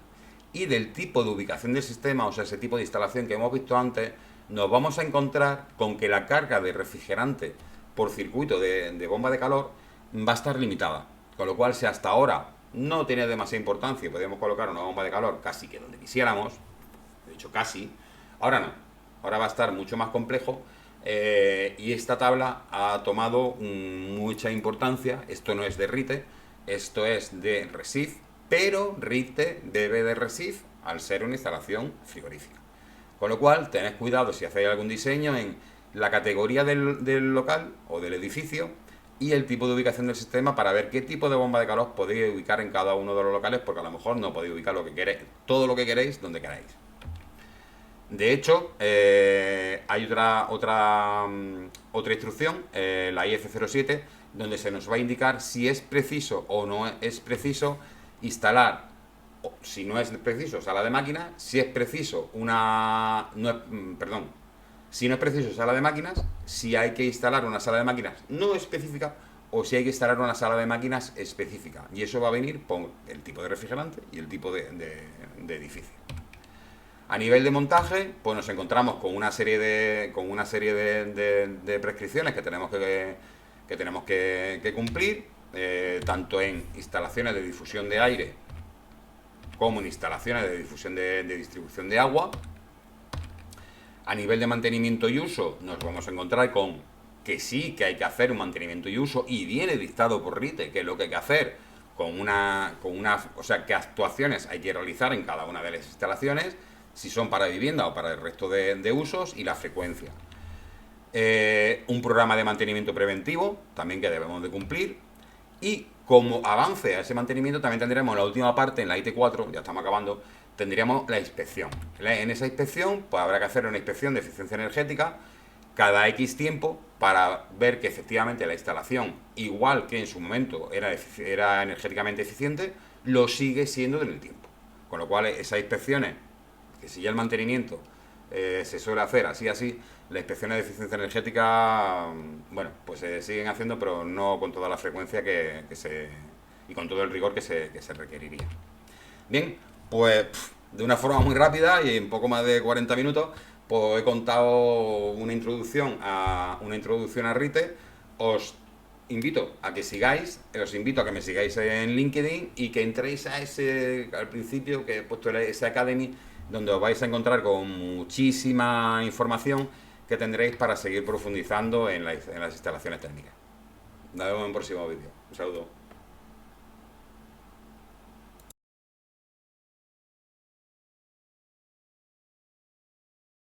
y del tipo de ubicación del sistema, o sea, ese tipo de instalación que hemos visto antes, nos vamos a encontrar con que la carga de refrigerante por circuito de bomba de calor va a estar limitada. Con lo cual, si hasta ahora no tiene demasiada importancia y podíamos colocar una bomba de calor casi que donde quisiéramos, de hecho casi, ahora no. Ahora va a estar mucho más complejo y esta tabla ha tomado mucha importancia. Esto no es de RITE, esto es de RESIF, pero RITE debe de RESIF al ser una instalación frigorífica. Con lo cual, tened cuidado si hacéis algún diseño en la categoría del local o del edificio y el tipo de ubicación del sistema para ver qué tipo de bomba de calor podéis ubicar en cada uno de los locales, porque a lo mejor no podéis ubicar todo lo que queréis donde queráis. De hecho, hay otra instrucción, la IF07, donde se nos va a indicar si es preciso o no es preciso instalar, si no es preciso, sala de máquinas, si es preciso si no es preciso sala de máquinas, si hay que instalar una sala de máquinas no específica o si hay que instalar una sala de máquinas específica. Y eso va a venir por el tipo de refrigerante y el tipo de edificio. A nivel de montaje, pues nos encontramos con una serie de prescripciones que tenemos que cumplir, tanto en instalaciones de difusión de aire como en instalaciones de difusión de distribución de agua. A nivel de mantenimiento y uso, nos vamos a encontrar con que sí que hay que hacer un mantenimiento y uso, y viene dictado por RITE que es lo que hay que hacer o sea, qué actuaciones hay que realizar en cada una de las instalaciones, si son para vivienda o para el resto de usos, y la frecuencia. Un programa de mantenimiento preventivo, también que debemos de cumplir, y como avance a ese mantenimiento también tendremos la última parte, en la IT4, ya estamos acabando, tendríamos la inspección. En esa inspección pues habrá que hacer una inspección de eficiencia energética cada X tiempo para ver que efectivamente la instalación, igual que en su momento era energéticamente eficiente, lo sigue siendo en el tiempo. Con lo cual esas inspecciones, que si ya el mantenimiento se suele hacer así, las inspecciones de eficiencia energética, bueno, pues se siguen haciendo, pero no con toda la frecuencia y con todo el rigor que se requeriría. Bien, pues de una forma muy rápida y en poco más de 40 minutos, pues he contado una introducción a RITE. Os invito a que me sigáis en LinkedIn y que entréis al principio que he puesto ese Academy, donde os vais a encontrar con muchísima información que tendréis para seguir profundizando en las instalaciones técnicas. Nos vemos en un próximo vídeo. Un saludo.